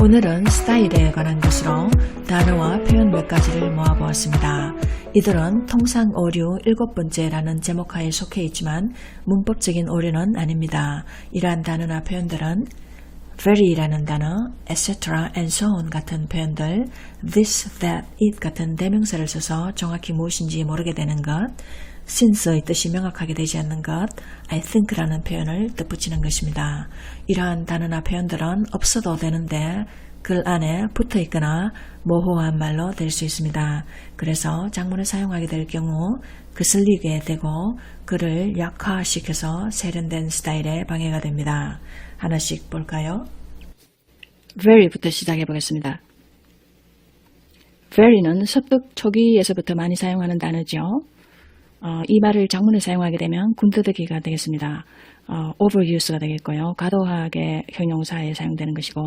오늘은 스타일에 관한 것으로 단어와 표현 몇 가지를 모아보았습니다. 이들은 통상 오류 7번째라는 제목하에 속해 있지만 문법적인 오류는 아닙니다. 이러한 단어나 표현들은 very라는 단어, etc. and so on 같은 표현들, this, that, it 같은 대명사를 써서 정확히 무엇인지 모르게 되는 것, since의 뜻이 명확하게 되지 않는 것, I think라는 표현을 덧붙이는 것입니다. 이러한 단어나 표현들은 없어도 되는데 글 안에 붙어 있거나 모호한 말로 될 수 있습니다. 그래서 장문을 사용하게 될 경우 거슬리게 되고 글을 약화시켜서 세련된 스타일에 방해가 됩니다. 하나씩 볼까요? very부터 시작해 보겠습니다. very는 서특 초기에서부터 많이 사용하는 단어죠. 이 말을 장문에 사용하게 되면 군더더기가 되겠습니다. overuse가 되겠고요. 과도하게 형용사에 사용되는 것이고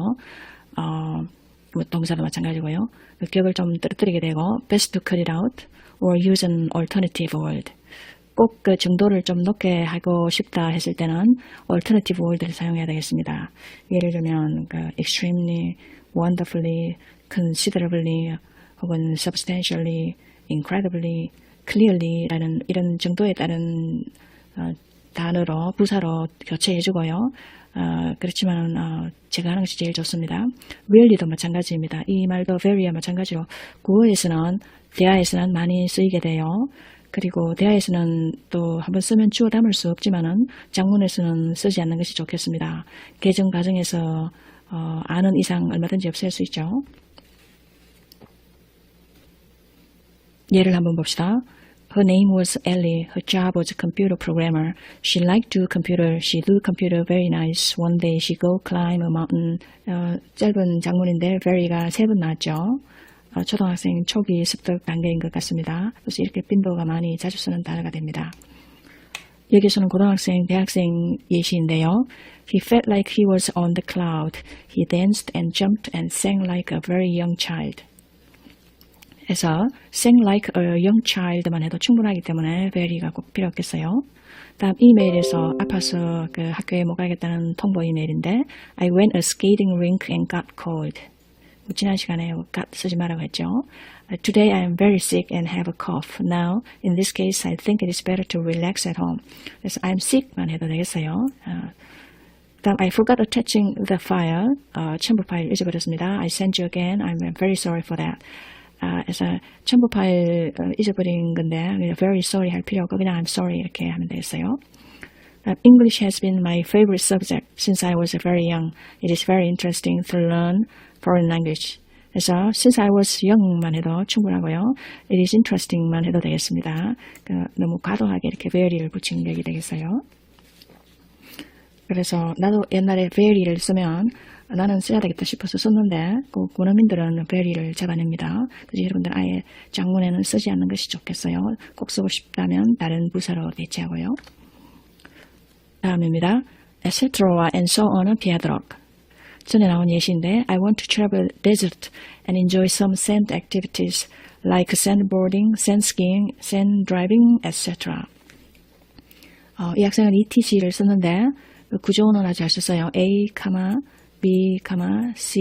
뭐 동사도 마찬가지고요. 격을 좀 떨어뜨리게 되고 best to cut it out or use an alternative word. 꼭 그 정도를 좀 높게 하고 싶다 했을 때는 alternative word를 사용해야 되겠습니다. 예를 들면 그 extremely, wonderfully, considerably 혹은 substantially, incredibly, clearly라는 이런 정도에 따른 단어로 부사로 교체해주고요. 그렇지만 제가 하는 것이 제일 좋습니다. really도 마찬가지입니다. 이 말도 very와 마찬가지로 구어에서는 대화에서는 많이 쓰이게 돼요. 그리고 대화에서는 또 한번 쓰면 주어 담을 수 없지만은 장문에서는 쓰지 않는 것이 좋겠습니다. 개정 과정에서 아는 이상 얼마든지 없앨 수 있죠. 예를 한번 봅시다. Her name was Ellie. Her job was a computer programmer. She liked to computer. She do computer very nice. One day she go climb a mountain. 짧은 장문인데 very가 3번 나왔죠. 초등학생 초기 습득 단계인 것 같습니다. 그래서 이렇게 빈도가 많이 자주 쓰는 단어가 됩니다. 여기서는 고등학생, 대학생 예시인데요. He felt like he was on the cloud. He danced and jumped and sang like a very young child. 그래서 sang like a young child만 해도 충분하기 때문에 very가 꼭 필요 없겠어요. 다음 이메일에서 아파서 그 학교에 못 가겠다는 통보 이메일인데 I went a skating rink and got cold. 지난 시간에 got 쓰지 말라고 했죠. Today I am very sick and have a cough. Now, in this case, I think it is better to relax at home. 그래서 I'm sick만 해도 되겠어요. 다음 I forgot attaching the file. 첨부 파일 잊어버렸습니다. I sent you again. I'm very sorry for that. 그래서 첨부 파일 잊어버린 건데 very sorry 할 필요 없고 그냥 I'm sorry 이렇게 하면 되겠어요. English has been my favorite subject since I was very young. It is very interesting to learn foreign language. 그래서 since I was young만 해도 충분하고요. It is interesting만 해도 되겠습니다. 너무 과도하게 이렇게 very를 붙이는 격이 되겠어요. 그래서 나도 옛날에 very를 쓰면 나는 써야 되겠다 싶어서 썼는데 꼭 원어민들은 very를 잡아냅니다. 그래서 여러분들 아예 장문에는 쓰지 않는 것이 좋겠어요. 꼭 쓰고 싶다면 다른 부사로 대체하고요. 다음입니다. etc와 and so on은 피하도록. 전에 나온 예시인데 I want to travel desert and enjoy some sand activities like sandboarding, sand skiing, sand driving, etc. 이 학생은 ETC를 썼는데 구조는 아주 잘 썼어요. A, B, C,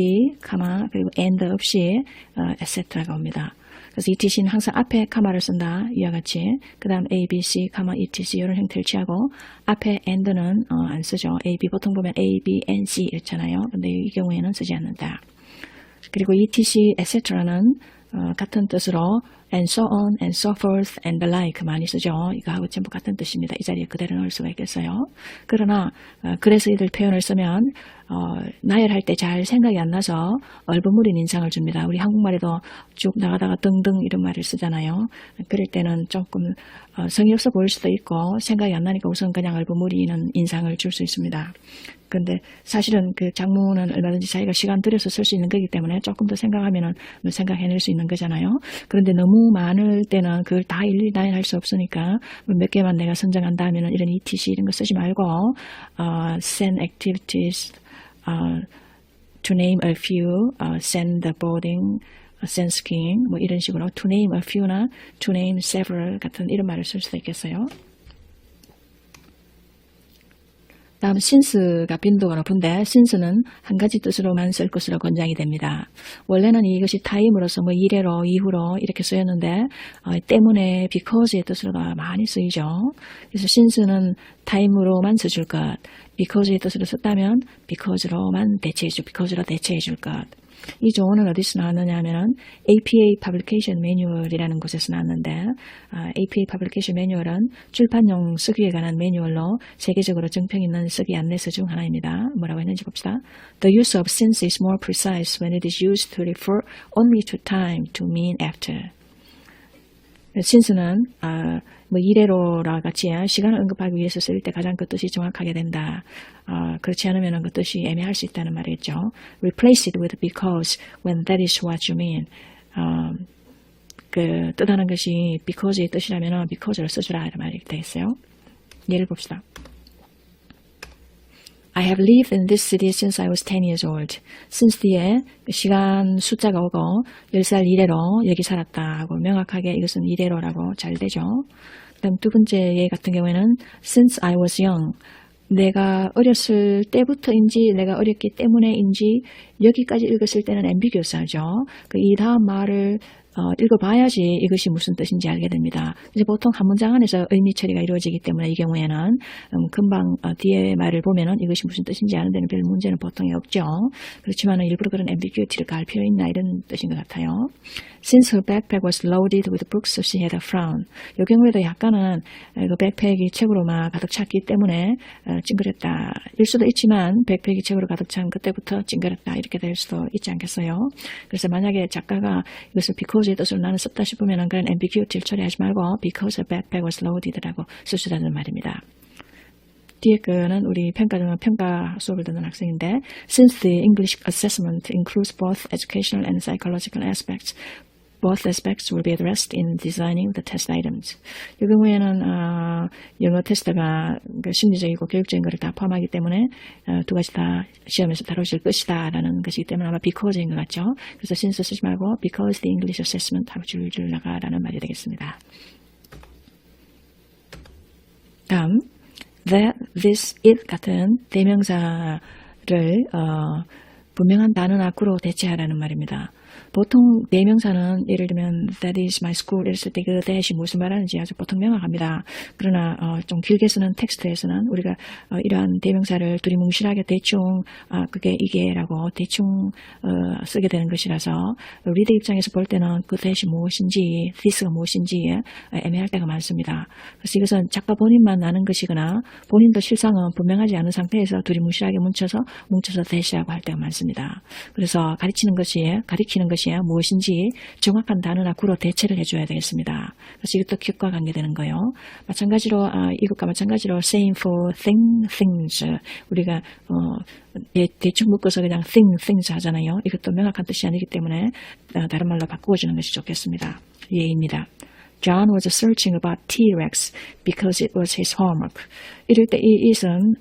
그리고 and 없이 etc가 옵니다. 그래서 ETC는 항상 앞에 카마를 쓴다. 이와 같이. 그 다음 A, B, C, ETC 이런 형태를 취하고 앞에 and는 안 쓰죠. A, B 보통 보면 A, B, N, C 이렇잖아요. 근데 이 경우에는 쓰지 않는다. 그리고 ETC, etc는 같은 뜻으로 and so on, and so forth, and the like 많이 쓰죠. 이거하고 전부 같은 뜻입니다. 이 자리에 그대로 넣을 수가 있겠어요. 그러나 그래서 이들 표현을 쓰면 나열할 때 잘 생각이 안 나서 얼버무린 인상을 줍니다. 우리 한국말에도 쭉 나가다가 등등 이런 말을 쓰잖아요. 그럴 때는 조금 성의 없어 보일 수도 있고 생각이 안 나니까 우선 그냥 얼버무리는 인상을 줄 수 있습니다. 그런데 사실은 그 장문은 얼마든지 자기가 시간 들여서 쓸 수 있는 거기 때문에 조금 더 생각하면은 생각해낼 수 있는 거잖아요. 그런데 너무 많을 때는 그걸 다 일일이 나열할 수 없으니까 몇 개만 내가 선정한다 하면은 이런 ETC 이런 거 쓰지 말고 send activities to name a few, send boarding, send skiing 뭐 이런 식으로 to name a few나 to name several 같은 이런 말을 쓸 수도 있겠어요. 다음 since가 빈도가 높은데 since는 한 가지 뜻으로만 쓸 것으로 권장이 됩니다. 원래는 이것이 time으로서 뭐 이래로 이후로 이렇게 쓰였는데 때문에 because의 뜻으로 많이 쓰이죠. 그래서 since는 time으로만 써줄 것, because의 뜻으로 썼다면 because로만 대체해줄, because로 대체해줄 것. 이 조언은 어디서 나왔느냐 하면은 APA Publication Manual이라는 곳에서 나왔는데 APA Publication Manual은 출판용 쓰기에 관한 매뉴얼로 세계적으로 정평 있는 쓰기 안내서 중 하나입니다. 뭐라고 했는지 봅시다. The use of since is more precise when it is used to refer only to time to mean after. since는 뭐 이래로라 같이 시간을 언급하기 위해서 쓸 때 가장 그 뜻이 정확하게 된다. 그렇지 않으면 그 뜻이 애매할 수 있다는 말이겠죠. Replace it with because when that is what you mean. 그 뜻하는 것이 because의 뜻이라면 because를 써주라 이런 말이 되겠어요. 예를 봅시다. I have lived in this city since I was 10 years old. since 뒤에 시간 숫자가 오고 10살 이래로 여기 살았다 하고 명확하게 이것은 이래로라고 잘 되죠. 그다음 두 번째 예 같은 경우에는 since I was young. 내가 어렸을 때부터인지 내가 어렸기 때문에인지 여기까지 읽었을 때는 ambiguous하죠. 이 다음 말을 읽어봐야지 이것이 무슨 뜻인지 알게 됩니다. 이제 보통 한 문장 안에서 의미 처리가 이루어지기 때문에 이 경우에는 금방 뒤에 말을 보면은 이것이 무슨 뜻인지 아는 데는 별 문제는 보통 없죠. 그렇지만 일부러 그런 ambiguity를 가할 필요 있나 이런 뜻인 것 같아요. Since her backpack was loaded with books, she had a frown. 이 경우에도 약간은 그 백팩이 책으로 막 가득 찼기 때문에 찡그렸다. 일 수도 있지만 백팩이 책으로 가득 찬 그때부터 찡그렸다 이렇게 될 수도 있지 않겠어요. 그래서 만약에 작가가 이것을 because의 뜻으로 나는 썼다 싶으면 그런 ambiguity를 처리하지 말고 because her backpack was loaded라고 쓰시라는 말입니다. 뒤에 거는 우리 평가 수업을 듣는 학생인데 Since the English assessment includes both educational and psychological aspects, both aspects will be addressed in designing the test items. 이 경우에는 영어 테스트가 심리적이고 교육적인 것을 다 포함하기 때문에 두 가지 다 시험에서 다루실 것이다 라는 것이기 때문에 아마 because인 것 같죠. 그래서 since 쓰지 말고 because the English assessment 하고 줄줄 나가라는 말이 되겠습니다. 다음 that, this, it 같은 대명사를 분명한 단어나 구로 대체하라는 말입니다. 보통 대명사는 예를 들면 that is my school 이랬을 때 그 that이 무슨 말하는지 아주 보통 명확합니다. 그러나 좀 길게 쓰는 텍스트에서는 우리가 이러한 대명사를 두리뭉실하게 대충 그게 이게라고 대충 쓰게 되는 것이라서 리더 입장에서 볼 때는 그 that이 무엇인지 this가 무엇인지 애매할 때가 많습니다. 그래서 이것은 작가 본인만 아는 것이거나 본인도 실상은 분명하지 않은 상태에서 두리뭉실하게 뭉쳐서 that이라고 할 때가 많습니다. 그래서 가리키는 것이 무엇인지 정확한 단어나 구로 대체를 해줘야 되겠습니다. 그래서 이것도 기억과 관계되는 거예요. 마찬가지로 이것과 마찬가지로 same for things 우리가 대충 묶어서 그냥 things 하잖아요. 이것도 명확한 뜻이 아니기 때문에 다른 말로 바꾸어주는 것이 좋겠습니다. 예입니다. John was searching about T-Rex because it was his homework. 이럴 때 이 it은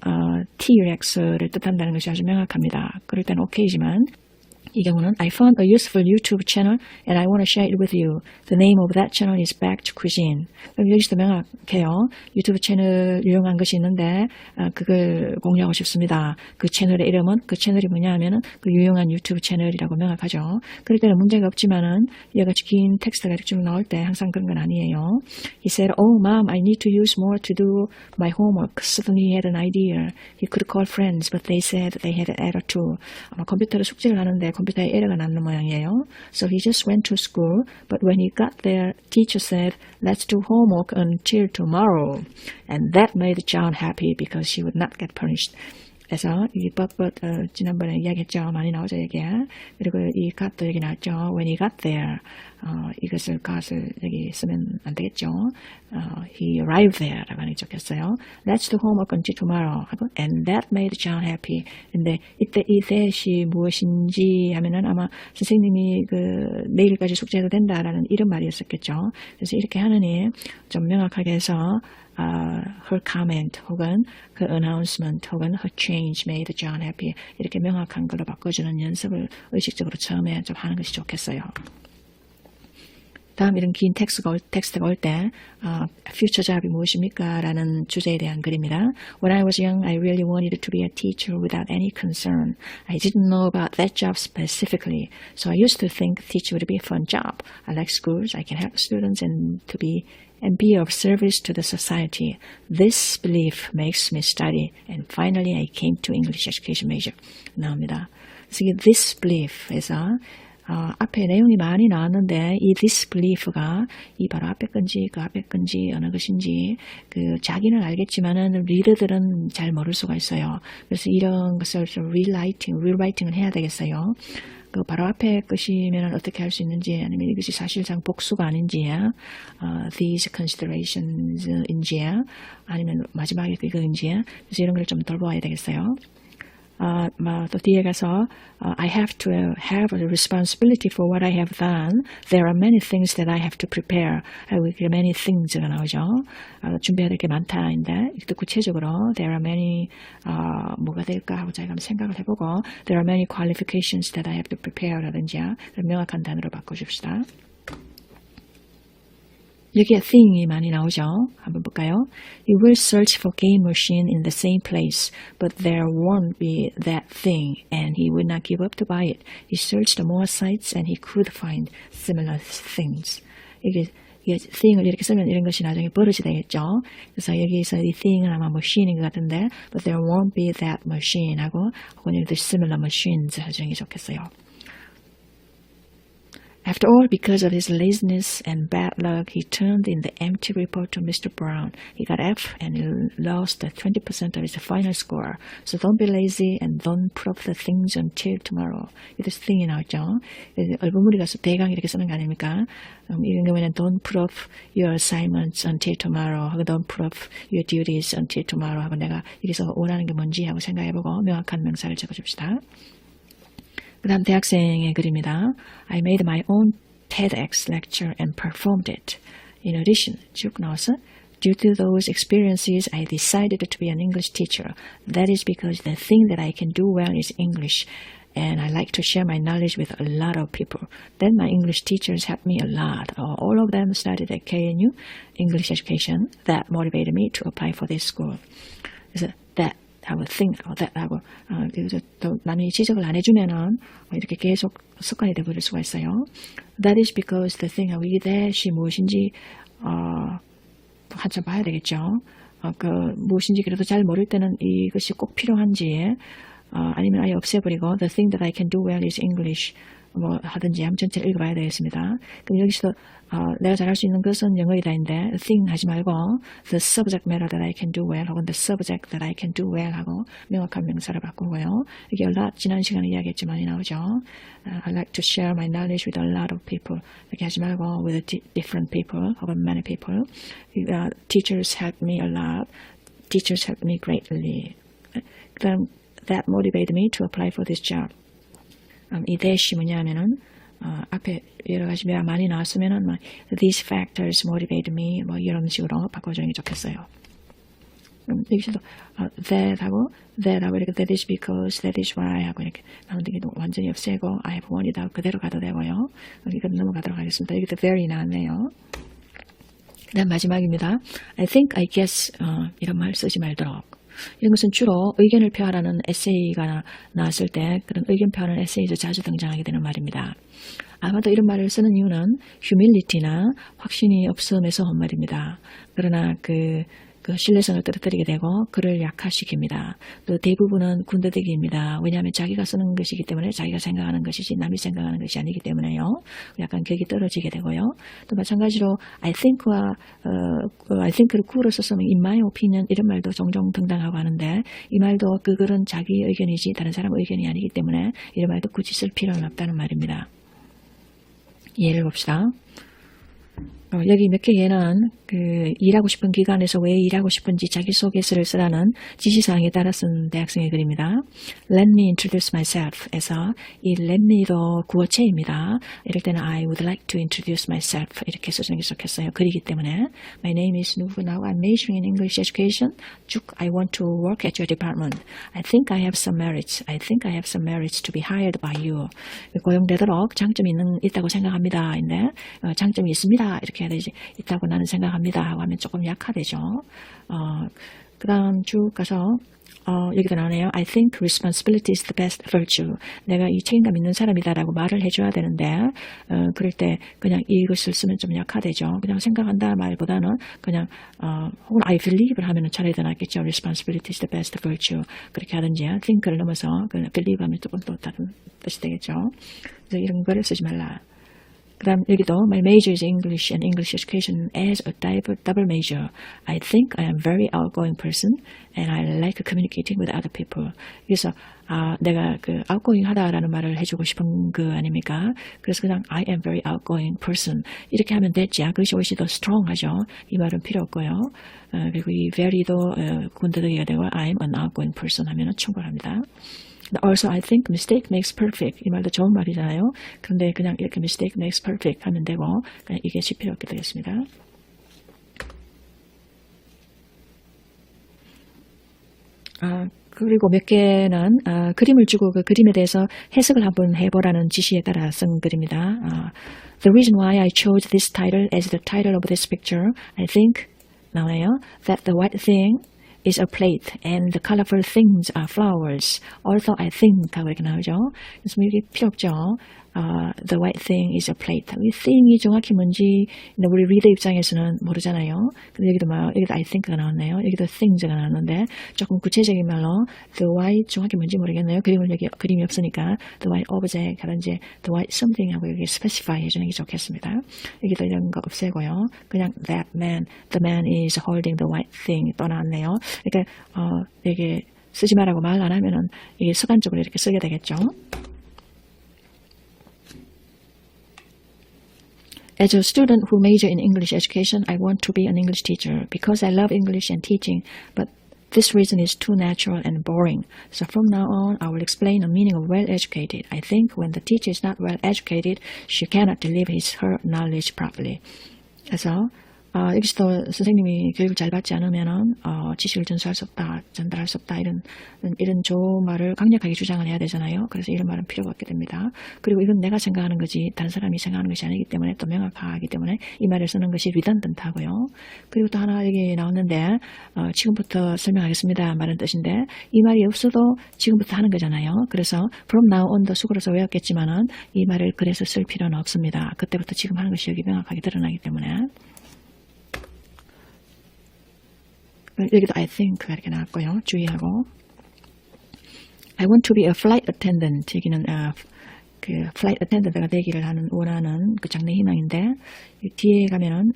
T-Rex를 뜻한다는 것이 아주 명확합니다. 그럴 때는 okay지만 이 경우는 I found a useful YouTube channel and I want to share it with you. The name of that channel is Baked Cuisine. 여기서도 명확해요. 유튜브 채널 유용한 것이 있는데 그걸 공유하고 싶습니다. 그 채널의 이름은 그 채널이 뭐냐 하면은 그 유용한 유튜브 채널이라고 명확하죠. 그럴 때는 문제가 없지만은 이와 같이 긴 텍스트가 이렇게 쭉 나올 때 항상 그런 건 아니에요. He said, "Oh, Mom, I need to use more to do my homework." Suddenly he had an idea. He could call friends, but they said they had an error too. 아마 컴퓨터로 숙제를 하는데 컴퓨터에 에러가 났는 모양이에요. So he just went to school, but when he got there, teacher said, "Let's do homework until tomorrow." And that made John happy because he would not get punished. 그래서 이 but 지난번에 이야기했죠. 많이 나오죠 이게. 그리고 이 got도 여기 나왔죠. When he got there, 이것을 got을 여기 쓰면 안 되겠죠. He arrived there라고 하는 게 좋겠어요. Let's do homework until tomorrow 하고 and that made John happy. 근데 이때 이 that이 무엇인지 하면은 아마 선생님이 그 내일까지 숙제해도 된다라는 이런 말이었었겠죠. 그래서 이렇게 하느니 좀 명확하게 해서 her comment 혹은 그 announcement 혹은 her change made John happy 이렇게 명확한 걸로 바꿔주는 연습을 의식적으로 처음에 좀 하는 것이 좋겠어요. 다음 이런 긴 텍스트가 올 때 future job이 무엇입니까? 라는 주제에 대한 글입니다. When I was young, I really wanted to be a teacher without any concern. I didn't know about that job specifically, so I used to think teaching would be a fun job. I like schools, I can help students and be of service to the society. This belief makes me study, and finally I came to English education major. 나옵니다. 그래서 이 this belief에서 앞에 내용이 많이 나왔는데 이 this belief가 이 바로 앞에 건지 그 앞에 건지 어느 것인지 그 자기는 알겠지만은 리더들은 잘 모를 수가 있어요. 그래서 이런 것을 좀 rewriting을 해야 되겠어요. 그 바로 앞에 것이면 어떻게 할 수 있는지 아니면 이것이 사실상 복수가 아닌지 these considerations인지 아니면 마지막에 그거인지 그래서 이런 걸 좀 돌봐야 되겠어요. 또 뒤에 가서 I have to have a responsibility for what I have done. There are many things that I have to prepare. many things가 나오죠. 준비해야 될 게 많다인데 이것도 구체적으로 there are many 뭐가 될까 하고 자기가 한번 생각을 해보고 there are many qualifications that I have to prepare라든지 명확한 단어로 바꿔줍시다. 여기에 thing이 많이 나오죠. 한번 볼까요? You will search for game machine in the same place, but there won't be that thing, and he would not give up to buy it. He searched more sites, and he could find similar things. 이게 thing을 이렇게 쓰면 이런 것이 나중에 버릇이 되겠죠. 그래서 여기서 이 thing은 아마 machine인 것 같은데, but there won't be that machine 하고 혹은 여기도 similar machines 하시는 게 좋겠어요. After all, because of his laziness and bad luck, he turned in the empty report to Mr. Brown. He got F and he lost 20% of his final score. So don't be lazy and don't put off the things until tomorrow. 이것도 thing이 나왔죠. 얼버무리가 대강 이렇게 쓰는 거 아닙니까? 이런 경우에는 don't put off your assignments until tomorrow 하고 don't put off your duties until tomorrow 하고 내가 여기서 원하는 게 뭔지 하고 생각해보고 명확한 명사를 적어줍시다. 그 다음 대학생의 글입니다. I made my own TEDx lecture and performed it. In addition, 쭉 나와서 Due to those experiences, I decided to be an English teacher. That is because the thing that I can do well is English, and I like to share my knowledge with a lot of people. Then my English teachers helped me a lot. All of them studied at KNU English Education. That motivated me to apply for this school. 그래서 that 하고 think 하고 that 하고 그래서 또 남이 지적을 안 해주면은 이렇게 계속 습관이 되어버릴 수가 있어요. That is because the thing 하고 이 that이 무엇인지 한참 봐야 되겠죠. 무엇인지 그래도 잘 모를 때는 이것이 꼭 필요한지 아니면 아예 없애버리고 the thing that I can do well is English 뭐 하든지 한번 전체를 읽어봐야 되겠습니다. 그럼 여기서 내가 잘할 수 있는 것은 영어이다인데 thing 하지 말고 the subject matter that I can do well 혹은 the subject that I can do well 하고 명확한 명사를 바꾸고요. 이게 a lot 지난 시간에 이야기했지만이 나오죠. I like to share my knowledge with a lot of people 이렇게 하지 말고 with different people 혹은 many people. Teachers helped me a lot. Teachers helped me greatly. 그다음 that motivated me to apply for this job. 이 that이 뭐냐면은 앞에 여러 가지 많이 나왔으면은 these factors motivate me 뭐 이런 식으로 바꿔주는 게 좋겠어요. 여기서도 that 하고 이렇게 that is because that is why 하고 이렇게 나오는데 완전히 없애고 I have wanted 하고 그대로 가도 되고요. 이건 넘어가도록 하겠습니다. 여기도 very 나왔네요. 그다음 마지막입니다. I think, I guess 이런 말 쓰지 말도록. 이런 것은 주로 의견을 표하라는 에세이가 나왔을 때 그런 의견 표하는 에세이도 자주 등장하게 되는 말입니다. 아마도 이런 말을 쓰는 이유는 humility나 확신이 없음에서 온 말입니다. 그러나 그 신뢰성을 떨어뜨리게 되고 그를 약화시킵니다. 또 대부분은 군더더기입니다. 왜냐하면 자기가 쓰는 것이기 때문에 자기가 생각하는 것이지 남이 생각하는 것이 아니기 때문에요. 약간 격이 떨어지게 되고요. 또 마찬가지로 I think를 구로 썼으면 in my opinion 이런 말도 종종 등장하고 하는데 이 말도 그 글은 자기 의견이지 다른 사람 의견이 아니기 때문에 이런 말도 굳이 쓸 필요는 없다는 말입니다. 예를 봅시다. 여기 몇 개에는 일하고 싶은 기관에서 왜 일하고 싶은지 자기소개서를 쓰라는 지시사항에 따라 쓴 대학생의 글입니다. Let me introduce myself 에서 이 let me도 구어체입니다. 이럴 때는 I would like to introduce myself 이렇게 쓰시는 게 좋겠어요. 글이기 때문에 My name is 누구 now I'm majoring in English education. 쭉 I want to work at your department. I think I have some merits. I think I have some merits to be hired by you. 고용되도록 장점이 있다고 생각합니다. 인데 장점이 있습니다. 이렇게 해야 되지. 있다고 나는 생각합니다. 하고 하면 조금 약화되죠. 그 다음 쭉 가서 여기도 나오네요. I think responsibility is the best virtue. 내가 이 책임감 있는 사람이다라고 말을 해줘야 되는데 그럴 때 그냥 이것을 쓰면 좀 약화되죠. 그냥 생각한다 말보다는 그냥 혹은 I believe를 하면 차라리 더 낫겠죠. Responsibility is the best virtue. 그렇게 하든지 think를 넘어서 believe 하면 조금 또 다른 뜻이 되겠죠. 그래서 이런 거를 쓰지 말라. 그 다음 여기도 My major is English and English education as a double major. I think I am very outgoing person and I like communicating with other people. 그래서 내가 outgoing 하다라는 말을 해주고 싶은 거 아닙니까? 그래서 그냥 I am very outgoing person 이렇게 하면 됐지. 그것이 훨씬 더 strong하죠. 이 말은 필요 없고요. 그리고 이 very도 군더더기가 되고 I'm an outgoing person 하면 충분합니다. Also, I think mistake makes perfect. 이 말도 좋은 말이잖아요. 그런데 그냥 이렇게 mistake makes perfect 하면 되고 그냥 이게 필요 없게 되겠습니다. 그리고 몇 개는 그림을 주고 그 그림에 대해서 해석을 한번 해보라는 지시에 따라 쓴 글입니다. The reason why I chose this title as the title of this picture, I think, 나와요. That the white thing is a plate and the colorful things are flowers. Also I think 하고 이렇게 나오죠. 그래서 이게 필요 없죠. The white thing is a plate. 이 thing이 정확히 뭔지 우리 리더 입장에서는 모르잖아요. 근데 여기도 I think가 나왔네요. 여기도 things가 나왔는데 조금 구체적인 말로 the white 정확히 뭔지 모르겠네요. 여기 그림이 없으니까 the white object 하든지 the white something 하고 여기 specify 해주는 게 좋겠습니다. 여기도 이런 거 없애고요. 그냥 that man, the man is holding the white thing 또 나왔네요. 그러니까 이게 쓰지 말라고 말 안 하면은 이게 습관적으로 이렇게 쓰게 되겠죠. As a student who major in English education, I want to be an English teacher because I love English and teaching, but this reason is too natural and boring. So from now on, I will explain the meaning of well-educated. I think when the teacher is not well-educated, she cannot deliver her knowledge properly. 그래서 여기서도 선생님이 교육을 잘 받지 않으면은 지식을 전달할 수 없다 이런 좋은 말을 강력하게 주장을 해야 되잖아요. 그래서 이런 말은 필요가 없게 됩니다. 그리고 이건 내가 생각하는 거지 다른 사람이 생각하는 것이 아니기 때문에 또 명확하기 때문에 이 말을 쓰는 것이 redundant하고요. 그리고 또 하나 여기 나왔는데 지금부터 설명하겠습니다 말은 뜻인데 이 말이 없어도 지금부터 하는 거잖아요. 그래서 from now on도 수고로서 외웠겠지만은 이 말을 그래서 쓸 필요는 없습니다. 그때부터 지금 하는 것이 여기 명확하게 드러나기 때문에. 여기도 I think 이렇게 나왔고요. 주의하고 I want to be a flight attendant. 여기는 그 flight attendant가 되기를 원하는 그 장래 희망인데 뒤에 가면은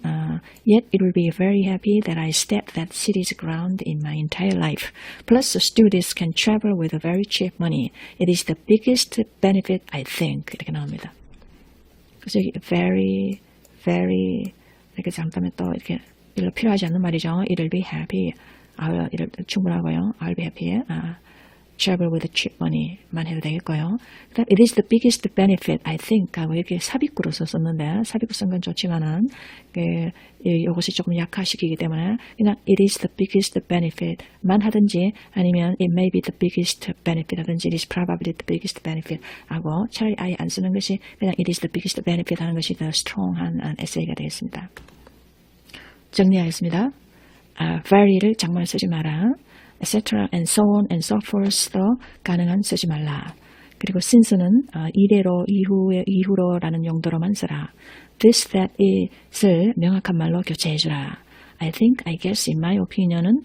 Yet it will be very happy that I step that city's ground in my entire life. Plus the students can travel with a very cheap money. It is the biggest benefit I think. 이렇게 나옵니다. 그래서 여기 very 이렇게 잠깐만 또 이렇게 일로 필요하지 않는 말이죠. It'll be happy. 이럴 충분하고요. I'll be happy. Travel with cheap money 만 해도 되겠고요. 그다음 It is the biggest benefit, I think 하고 이렇게 삽입구로서 썼는데 삽입구 쓴 건 좋지만은 이것이 조금 약화시키기 때문에 그냥 It is the biggest benefit 만 하든지 아니면 It may be the biggest benefit 하든지 It is probably the biggest benefit 하고 차라리 아예 안 쓰는 것이 그냥 It is the biggest benefit 하는 것이 더 strong한 에세이가 되겠습니다. 정리하겠습니다. vary를 장문에 쓰지 마라. etc. and so on and so forth도 가능한 쓰지 말라. 그리고 since는 이래로, 이후로라는 용도로만 쓰라. this, that, is을 명확한 말로 교체해주라. I think, I guess, in my opinion은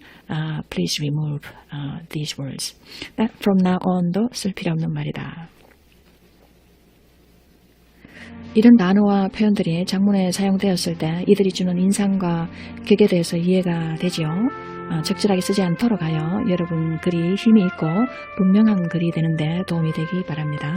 please remove these words. from now on도 쓸 필요 없는 말이다. 이런 단어와 표현들이 장문에 사용되었을 때 이들이 주는 인상과 격에 대해서 이해가 되지요. 적절하게 쓰지 않도록 하여 여러분 글이 힘이 있고 분명한 글이 되는데 도움이 되기 바랍니다.